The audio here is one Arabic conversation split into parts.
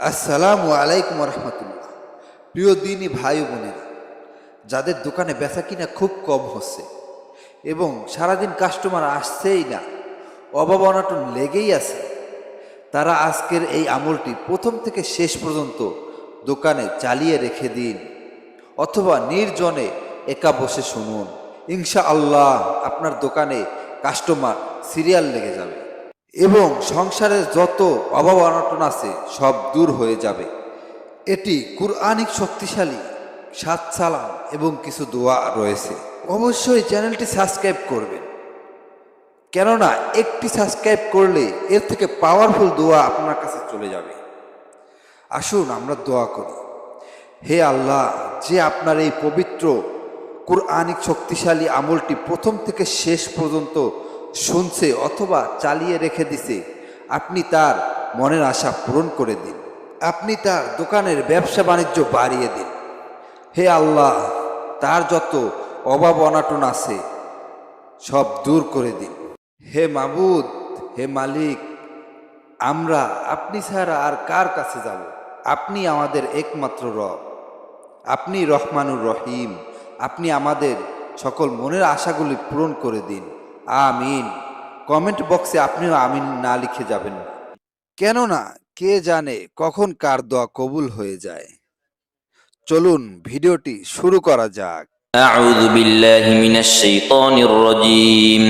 আসসালামু আলাইকুম রহমতুল্লাহ। প্রিয় দিনী ভাই ও বোনেরা, যাদের দোকানে বেচা কিনা খুব কম হচ্ছে এবং সারাদিন কাস্টমার আসছেই না, অভাব অনটন লেগেই আছে, তারা আজকের এই আমলটি প্রথম থেকে শেষ পর্যন্ত দোকানে চালিয়ে রেখে দিন, অথবা নির্জনে একা বসে শুনুন। ইনশাআল্লাহ আপনার দোকানে কাস্টমার সিরিয়াল লেগে যাবে এবং সংসারের যত অভাব অনটন আছে সব দূর হয়ে যাবে। এটি কুরআনিক শক্তিশালী 7 সালাম এবং কিছু দোয়া রয়েছে। অবশ্যই চ্যানেলটি সাবস্ক্রাইব করবেন, কেননা একটি সাবস্ক্রাইব করলে এর থেকে পাওয়ারফুল দোয়া আপনার কাছে চলে যাবে। আসুন আমরা দোয়া করি। হে আল্লাহ, যে আপনার এই পবিত্র কুরআনিক শক্তিশালী আমলটি প্রথম থেকে শেষ পর্যন্ত শুনছে অথবা চালিয়ে রেখে দিছে, আপনি তার মনের আশা পূরণ করে দিন। আপনি তার দোকানের ব্যবসা বাণিজ্য বাড়িয়ে দিন। হে আল্লাহ, তার যত অভাব অনাটন আছে সব দূর করে দিন। হে মাবুদ, হে মালিক, আমরা আপনি ছাড়া আর কার কাছে যাব? আপনি আমাদের একমাত্র রব, আপনি রহমানুর রহিম। আপনি আমাদের সকল মনের আশাগুলি পূরণ করে দিন। আমিন। কমেন্ট বক্সে আপনিও আমিন না লিখে যাবেন না, কেননা কে জানে কখন কার দোয়া কবুল হয়ে যায়। চলুন ভিডিওটি শুরু করা যাক। أعوذ بالله من الشيطان الرجيم.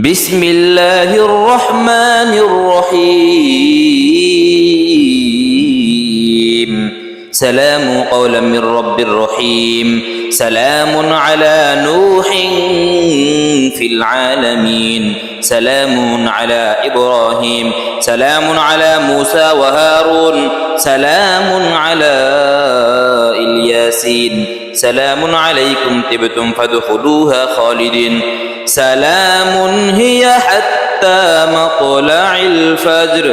بسم الله الرحمن الرحيم. سلام قولا من رب رحيم. سلام على نوح في العالمين. سلام على إبراهيم. سلام على موسى وهارون. سلام على الياسين. سلام عليكم طبتم فادخلوها خالدين. سلام هي حتى مطلع الفجر.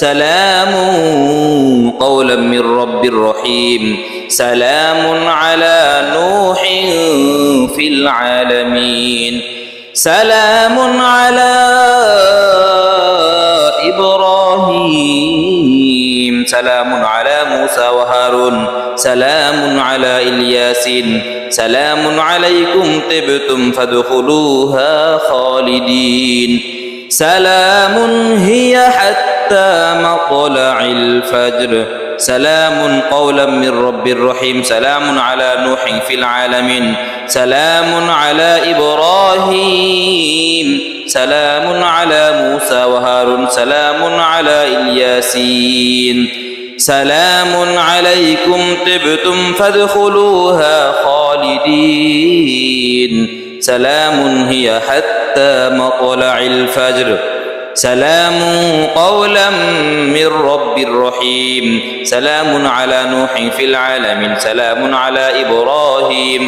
سلام قولا من رب رحيم. سلام على نوح في العالمين. سلام على إبراهيم. سلام على موسى وهارون. سلام على الياسين. سلام عليكم طبتم فادخلوها خالدين. سلام هي حتى مطلع الفجر. سلام قولا من رب رحيم. سلام على نوح في العالمين. سلام على إبراهيم. سلام على موسى وهارون. سلام على الياسين. سلام عليكم طبتم فادخلوها خالدين. سلام هي حتى مطلع الفجر. سلام قولا من رب رحيم. سلام على نوح في العالمين. سلام على إبراهيم.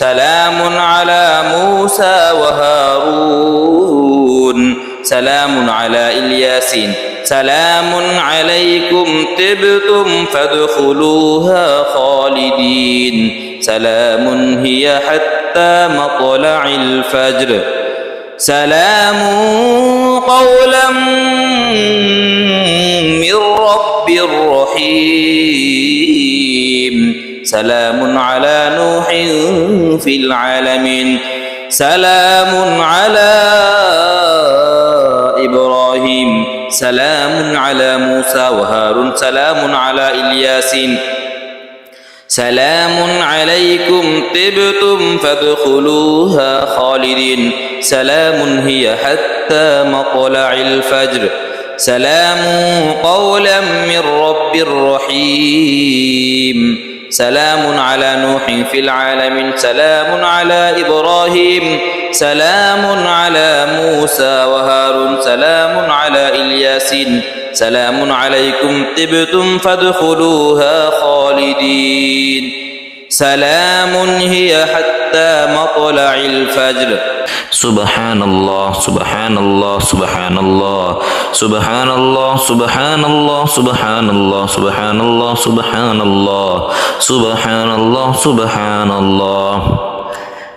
سلام على موسى وهارون. سلام على الياسين. سلام عليكم طبتم فادخلوها خالدين. سلام هي حتى مطلع الفجر. سلام قولا من رب رحيم. سلام على نوح في العالمين. سلام على إبراهيم. سلام على موسى وهارون. سلام على الياسين. سلام عليكم طبتم فادخلوها خالدين. سلام هي حتى مطلع الفجر. سلام قولا من رب رحيم. سلام على نوح في العالمين. سلام على إبراهيم. سلام على موسى وهارون. سلام على الياسين. سلام عليكم طبتم فادخلوها خالدين. سلام هي حتى مطلع الفجر. سبحان الله سبحان الله سبحان الله سبحان الله سبحان الله سبحان الله سبحان الله سبحان الله سبحان الله سبحان الله.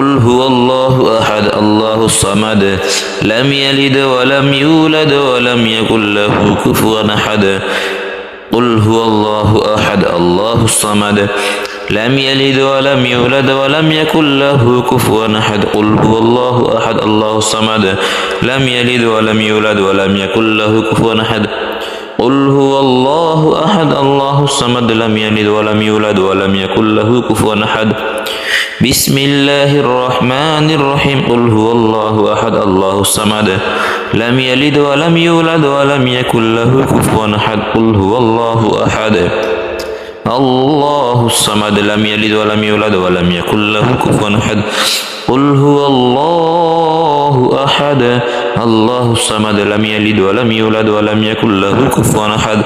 قل هو الله أحد الله الصمد لم يلد ولم يولد ولم يكن له كفوا أحد قل هو الله أحد الله الصمد لم يلد ولم يولد ولم يكن له كفوا أحد قل هو الله أحد الله الصمد لم يلد ولم يولد ولم يكن له كفوا أحد قل هو الله أحد الله الصمد لم يلد ولم يولد ولم يكن له كفوا أحد بسم الله الرحمن الرحيم قل هو الله أحد الله الصمد لم يلد ولم يولد ولم يكن له كفوا أحد قل هو الله أحد الله الصمد لم يلد ولم يولد ولم يكن له كفوا أحد قل هو الله أحد الله الصمد لم يلد ولم يولد ولم يكن له كفوا أحد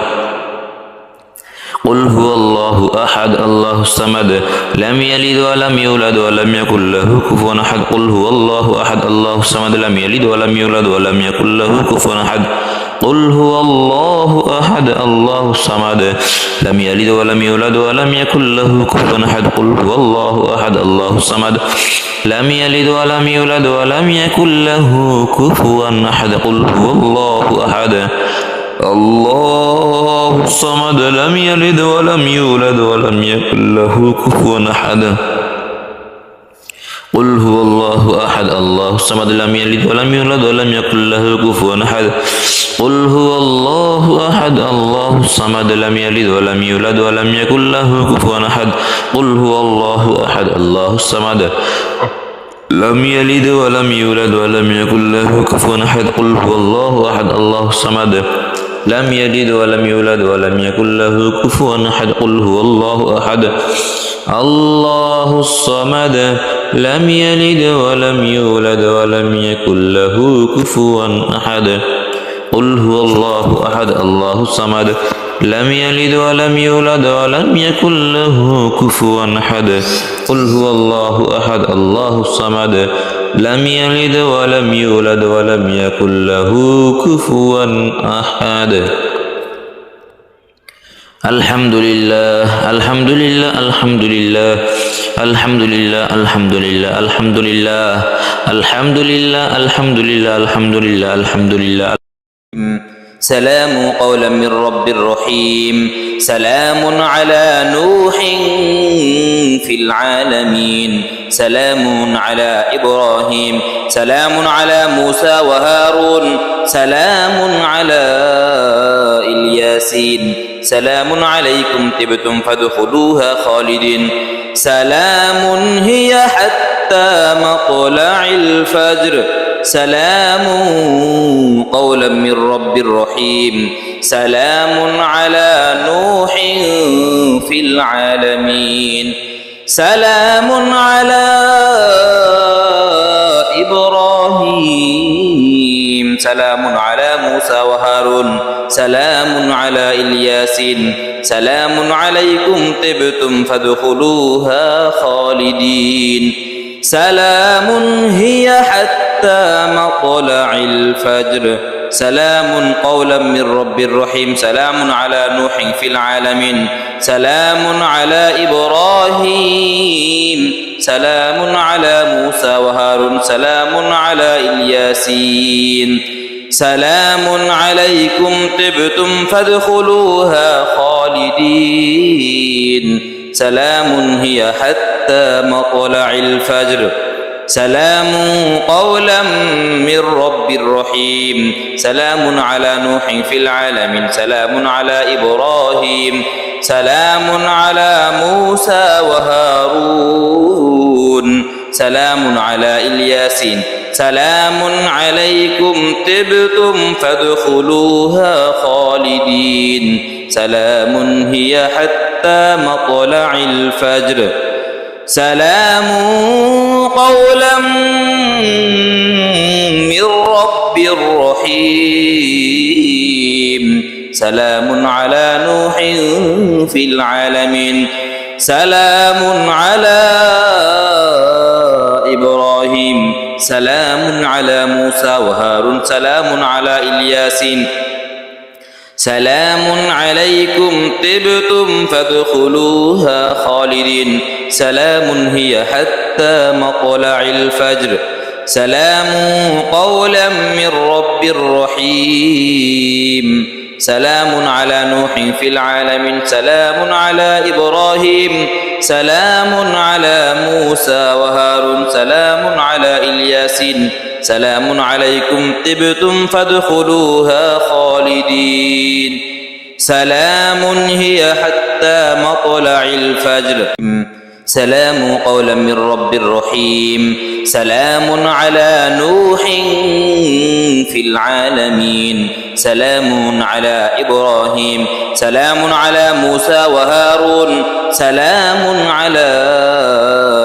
قل هو الله أحد الله الصمد لم يلد ولم يولد ولم يكن له كفوا أحد قل هو الله أحد الله الصمد لم يلد ولم يولد ولم يكن له كفوا أحد قل هو الله أحد الله الصمد لم يلد ولم يولد ولم يكن له كفوا أحد قل هو الله أحد الله الصمد لم يلد ولم يولد ولم يكن له كفوا أحد قل هو الله أحد الله الصمد لم يلد ولم يولد ولم يكن له كفوا أحد قل هو الله أحد الله الصمد لم يلد ولم يولد ولم يكن له كفوا أحد قل هو الله أحد الله الصمد لم يلد ولم يولد ولم يكن له كفوا أحد قل هو الله أحد الله الصمد لم يلد ولم يولد ولم يكن له كفوا أحد قل هو الله أحد الله الصمد لم يلد ولم يولد ولم يكن له كفوا أحد قل هو الله أحد الله الصمد لم يلد ولم يولد ولم يكن له كفوا أحد قل هو الله أحد الله الصمد لم يلد ولم يولد ولم يكن له كفوا أحد قل هو الله أحد الله الصمد لم يلد ولم يولد ولم يكن له كفوا أحد الحمد لله الحمد لله الحمد لله الحمد لله الحمد لله الحمد لله الحمد لله الحمد لله الحمد لله الحمد لله سلام قولا من رب رحيم سلام على نوح في العالمين سلام على إبراهيم سلام على موسى وهارون سلام على الياسين سلام عليكم طبتم فادخلوها خالدين سلام هي حتى مطلع الفجر سلام قولا من رب رحيم سلام على نوح في العالمين سلام على إبراهيم سلام على موسى وهارون سلام على الياسين سلام عليكم طبتم فادخلوها خالدين سلام هي حتى مطلع الفجر سلام قولا من رب رحيم سلام على نوح في العالمين سلام على إبراهيم سلام على موسى وهارون سلام على الياسين سلام عليكم طبتم فادخلوها خالدين سلام هي حتى مطلع الفجر سلام قولا من رب رحيم سلام على نوح في العالمين سلام على إبراهيم سلام على موسى وهارون سلام على الياسين سلام عليكم طبتم فادخلوها خالدين سلام هي حتى مطلع الفجر سلام قولا من رب رحيم سلام على نوح في العالمين سلام على إبراهيم سلام على موسى وهارون سلام على الياسين سلام عليكم طبتم فادخلوها خالدين سلام هي حتى مطلع الفجر سلام قولا من رب رحيم سلام على نوح في العالمين سلام على إبراهيم سلام على موسى وهارون سلام على الياسين سلام عليكم طبتم فادخلوها خالدين سلام هي حتى مطلع الفجر سلام قولا من رب رحيم سلام على نوح في العالمين سلام على إبراهيم سلام على موسى وهارون سلام على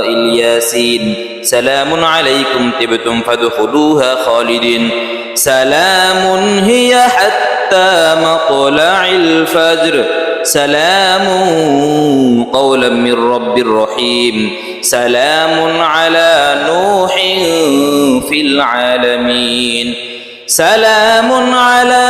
الياسين سلام عليكم طبتم فادخلوها خالدين سلام هي حتى مطلع الفجر سلام قولا من رب رحيم سلام على نوح في العالمين سلام على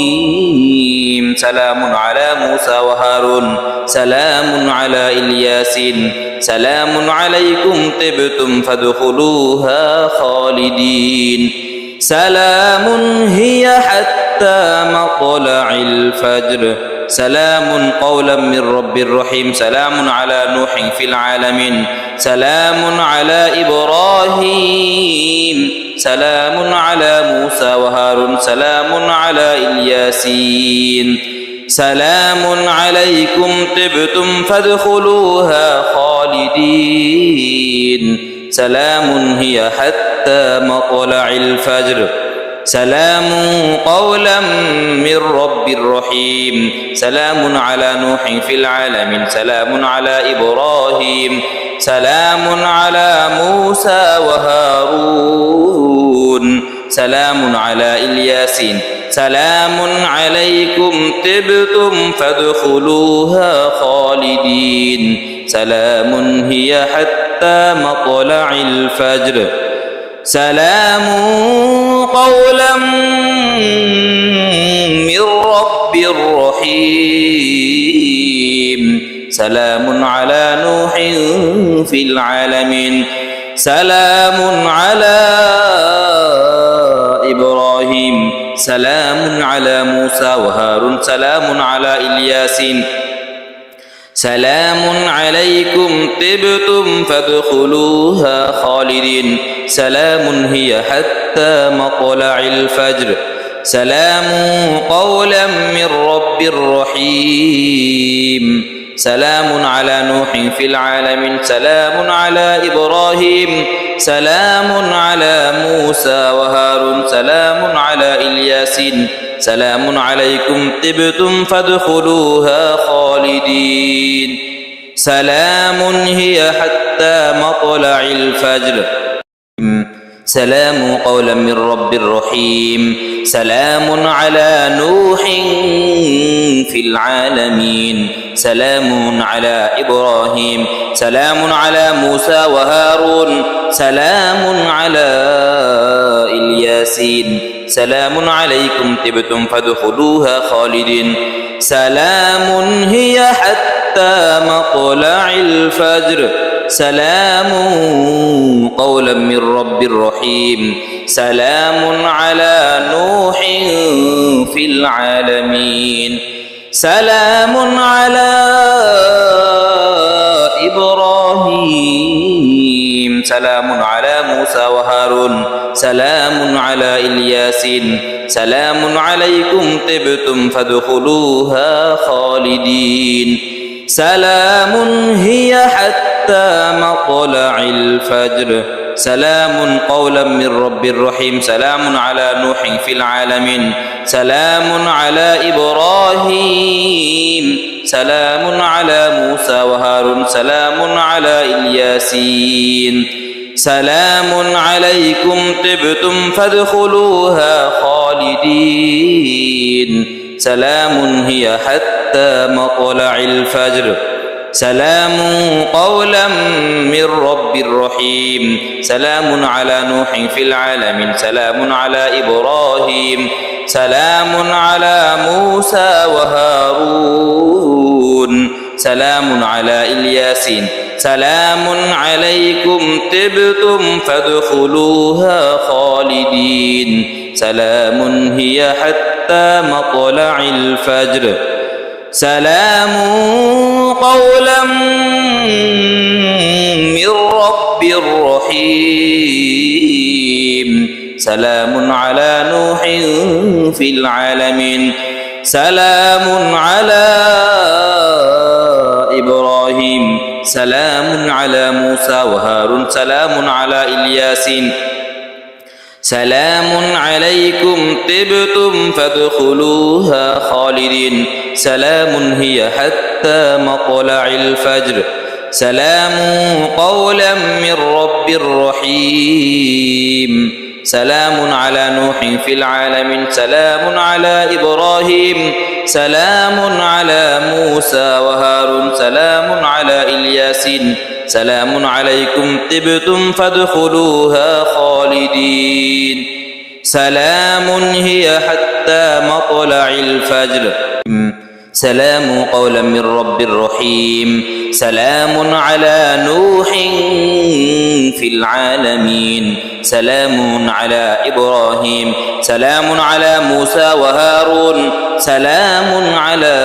إبراهيم سلام على موسى وهارون سلام على الياسين سلام عليكم طبتم فادخلوها خالدين سلام هي حتى مطلع الفجر سلام قولا من رب رحيم سلام على نوح في العالمين سلام على إبراهيم سلام على موسى وهارون سلام على الياسين سلام عليكم طبتم فادخلوها خالدين سلام هي حتى مطلع الفجر سلام قولا من رب رحيم سلام على نوح في العالمين سلام على إبراهيم سلام على موسى وهارون سلام على الياسين سلام عليكم طبتم فادخلوها خالدين سلام هي حتى مطلع الفجر سلام قولا من رب رحيم سلام على نوح في العالمين سلام على إبراهيم سلام على موسى وهارون سلام على الياسين سلام عليكم طبتم فادخلوها خالدين سلام هي حتى مطلع الفجر سلام قولا من رب رحيم سلام على نوح في العالمين سلام على إبراهيم سلام على موسى وهارون سلام على الياسين سلام عليكم طبتم فادخلوها خالدين سلام هي حتى مطلع الفجر سلام قولا من رب رحيم سلام على نوح في العالمين سلام على إبراهيم سلام على موسى وهارون سلام على الياسين سلام عليكم طبتم فادخلوها خالدين سلام هي حتى مطلع الفجر سلام قولا من رب رحيم سلام على نوح في العالمين سلام على إبراهيم سلام على موسى وهارون سلام على الياسين سلام عليكم طبتم فادخلوها خالدين سلام هي حتى مطلع الفجر سلام قولا من رب رحيم سلام على نوح في العالمين سلام على إبراهيم سلام على موسى وهارون سلام على الياسين سلام عليكم طبتم فادخلوها خالدين سلام هي حتى مطلع الفجر سلام قولا من رب رحيم سلام على نوح في العالمين سلام على إبراهيم سلام على موسى وهارون سلام على الياسين سلام عليكم طبتم فادخلوها خالدين سلام هي حتى مطلع الفجر سلام قولا من رب رحيم سلام على نوح في العالمين سلام على إبراهيم سلام على موسى وهارون سلام على الياسين سلام عليكم طبتم فادخلوها خالدين سلام هي حتى مطلع الفجر سلام قولا من رب رحيم سلام على نوح في العالمين سلام على إبراهيم سلام على موسى وهارون سلام على الياسين سلام عليكم طبتم فادخلوها خالدين سلام هي حتى مطلع الفجر سلام قولا من رب رحيم سلام على نوح في العالمين سلام على إبراهيم سلام على موسى وهارون سلام على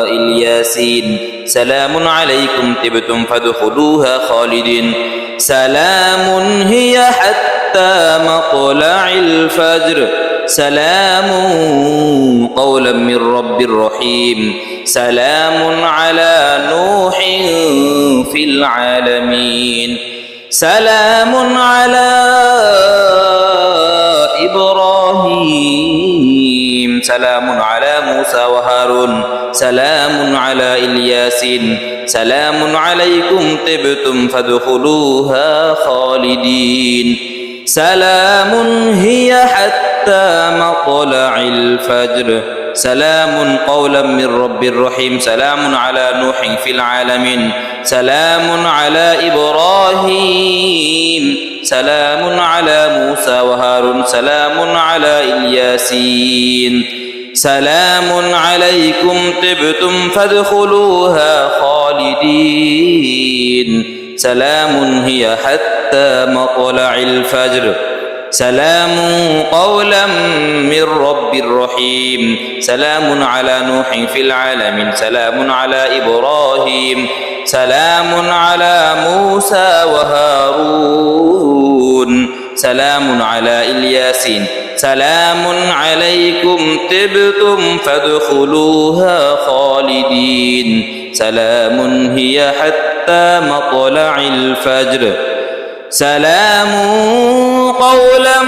الياسين سلام عليكم طبتم فادخلوها خالدين سلام هي حتى مطلع الفجر سلام قولا من رب رحيم سلام على نوح في العالمين سلام على إبراهيم سلام على موسى وهارون سلام على الياسين سلام عليكم طبتم فادخلوها خالدين سلام هي حتى مطلع الفجر سلام قولا من رب رحيم سلام على نوح في العالمين سلام على إبراهيم سلام على موسى وهارون سلام على الياسين سلام عليكم طبتم فادخلوها خالدين سلام هي حتى مطلع الفجر سلام قولا من رب رحيم سلام على نوح في العالمين سلام على إبراهيم سلام على موسى وهارون سلام على الياسين سلام عليكم طبتم فادخلوها خالدين سلام هي حتى مطلع الفجر سلام قولا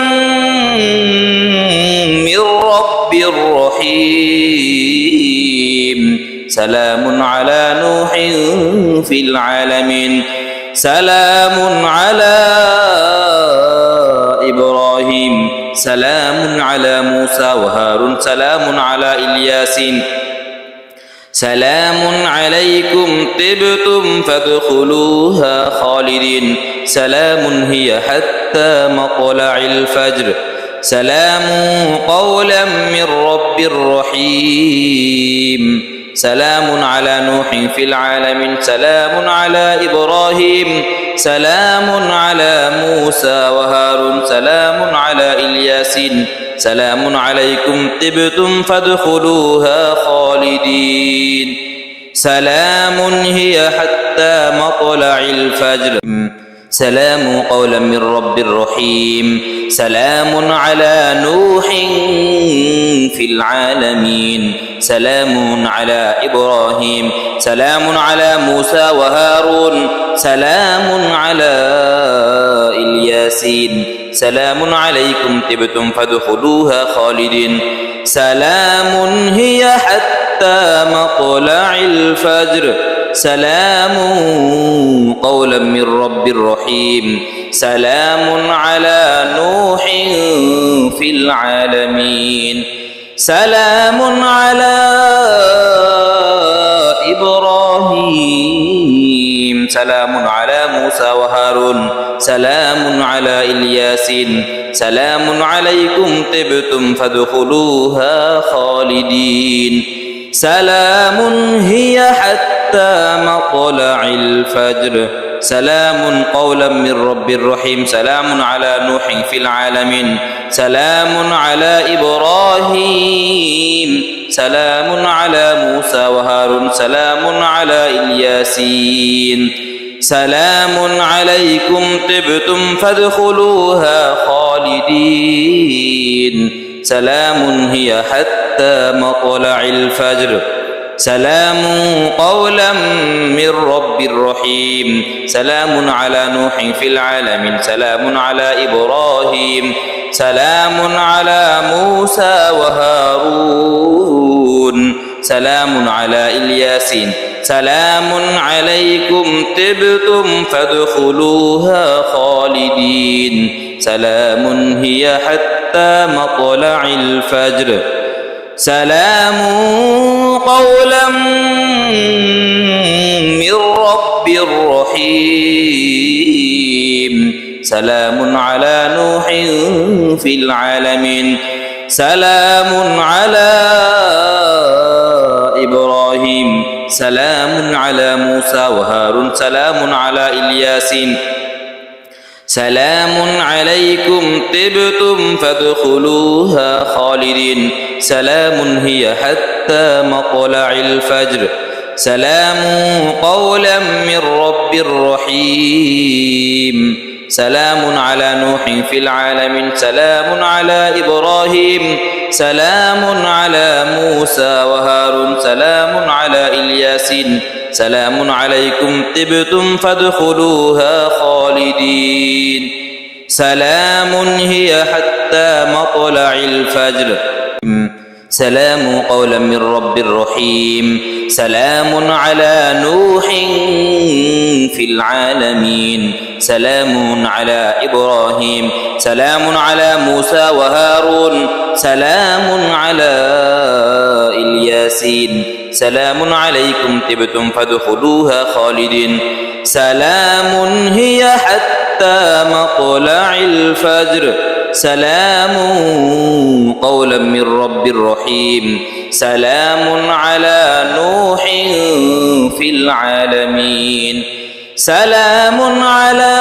من رب رحيم سلام على نوح في العالمين سلام على إبراهيم سلام على موسى وهارون سلام على الياسين سلام عليكم طبتم فادخلوها خالدين سلام هي حتى مطلع الفجر سلام قولا من رب رحيم سلام على نوح في العالمين سلام على إبراهيم سلام على موسى وهارون سلام على الياسين سلام عليكم طبتم فادخلوها خالدين سلام هي حتى مطلع الفجر سلام قولا من رب رحيم سلام على نوح في العالمين سلام على إبراهيم سلام على موسى وهارون سلام على الياسين سلام عليكم طبتم فادخلوها خالدين سلام هي حتى مطلع الفجر سلام قولا من رب رحيم سلام على نوح في العالمين سلام على إبراهيم سلام على موسى وهارون سلام على الياسين سلام عليكم طبتم فادخلوها خالدين سلام هي حتى مطلع الفجر سلام قولا من رب رحيم سلام على نوح في العالمين سلام على إبراهيم سلام على موسى وهارون سلام على الياسين سلام عليكم طبتم فادخلوها خالدين سلام هي حتى مطلع الفجر سلام قولا من رب رحيم سلام على نوح في العالمين سلام على إبراهيم سلام على موسى وهارون سلام على الياسين سلام عليكم طبتم فادخلوها خالدين سلام هي حتى مطلع الفجر سلام قولا من رب رحيم سلام على نوح في العالمين سلام على إبراهيم سلام على موسى وهارون سلام على الياسين سلام عليكم طبتم فادخلوها خالدين سلام هي حتى مطلع الفجر سلام قولا من رب رحيم سلام على نوح في العالمين سلام على إبراهيم سلام على موسى وهارون سلام على الياسين سلام عليكم طبتم فادخلوها خالدين سلام هي حتى مطلع الفجر سلام قولا من رب رحيم سلام على نوح في العالمين سلام على إبراهيم سلام على موسى وهارون سلام على الياسين سلام عليكم طبتم فادخلوها خالدين سلام هي حتى مطلع الفجر سلام قولا من رب رحيم سلام على نوح في العالمين سلام على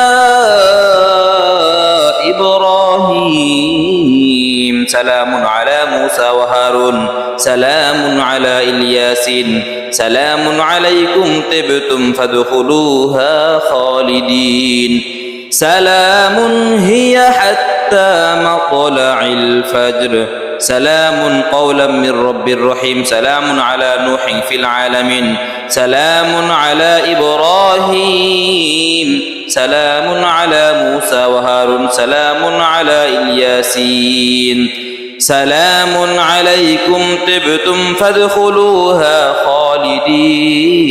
إبراهيم سلام على موسى وهارون سلام على الياسين سلام عليكم طبتم فادخلوها خالدين سلام هي حتى مطلع الفجر سلام قولا من رب رحيم سلام على نوح في العالمين سلام على إبراهيم سلام على موسى وهارون سلام على الياسين سلام عليكم طبتم فادخلوها خالدين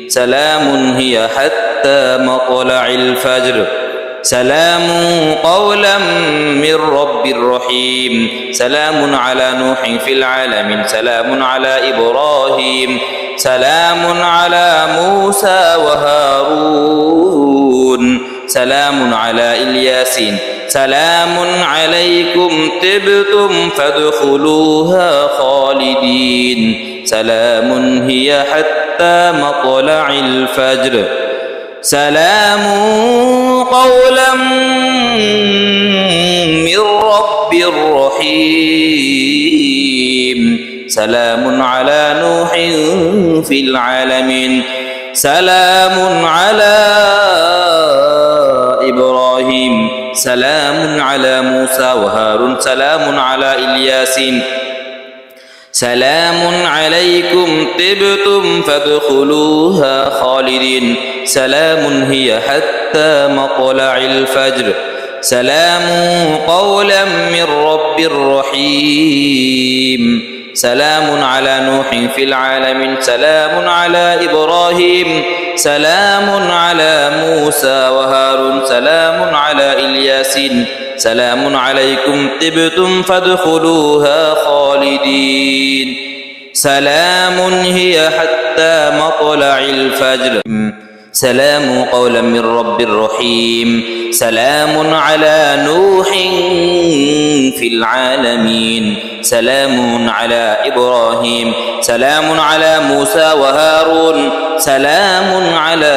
سلام هي حتى مطلع الفجر سلام قولا من رب رحيم سلام على نوح في العالمين سلام على إبراهيم سلام على موسى وهارون سلام على الياسين سلام عليكم طبتم فادخلوها خالدين سلام هي حتى مطلع الفجر سلام قولا من رب رحيم سلام على نوح في العالمين سلام على إبراهيم سلام على موسى وهارون سلام على الياسين سلام عليكم طبتم فادخلوها خالدين سلام هي حتى مطلع الفجر سلام قولا من رب رحيم سلام على نوح في العالمين سلام على إبراهيم سلام على موسى وهارون سلام على الياسين سلام عليكم طبتم فادخلوها خالدين سلام هي حتى مطلع الفجر سلام قولا من رب رحيم سلام على نوح في العالمين سلام على إبراهيم سلام على موسى وهارون سلام على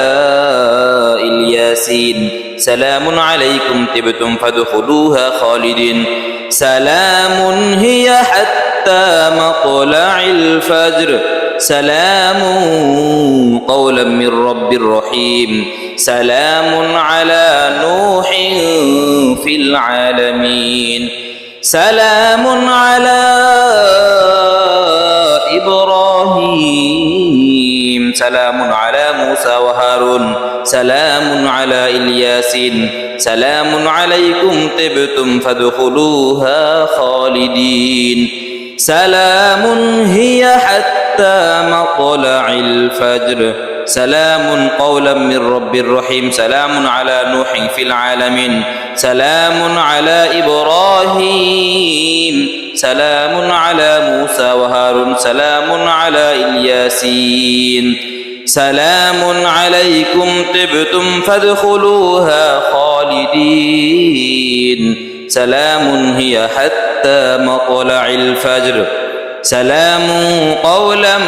الياسين سلام عليكم طبتم فادخلوها خالدين سلام هي حتى مطلع الفجر سلام قولا من رب رحيم سلام على نوح في العالمين سلام على إبراهيم سلام على موسى وهارون سلام على الياسين سلام عليكم طبتم فادخلوها خالدين سلام هي حتى مطلع الفجر سلام قولا من رب رحيم سلام على نوح في العالمين سلام على إبراهيم سلام على موسى وهارون سلام على الياسين سلام عليكم طبتم فادخلوها خالدين سلام هي حتى مطلع الفجر سلام قولا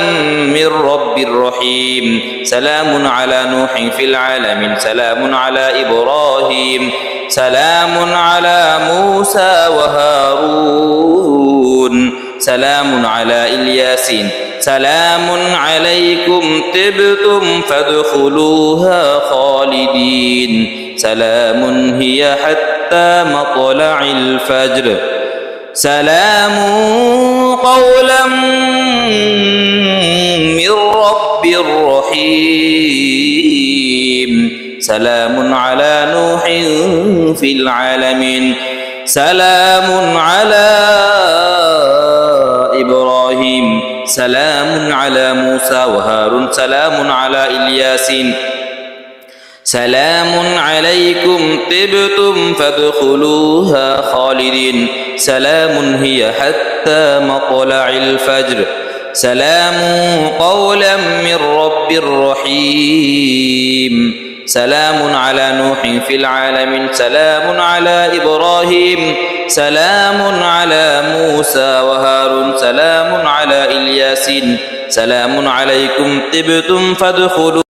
من رب رحيم سلام على نوح في العالمين سلام على إبراهيم سلام على موسى وهارون سلام على الياسين سلام عليكم طبتم فادخلوها خالدين سلام هي حتى مطلع الفجر سلام قولا من رب رحيم سلام على نوح في العالمين سلام على إبراهيم سلام على موسى وهارون سلام على الياسين سلام عليكم طبتم فادخلوها خالدين سلام هي حتى مطلع الفجر سلام قولا من رب رحيم سلام على نوح في العالمين سلام على إبراهيم سلام على موسى وهارون سلام على الياسين سلام عليكم طبتم فادخلوا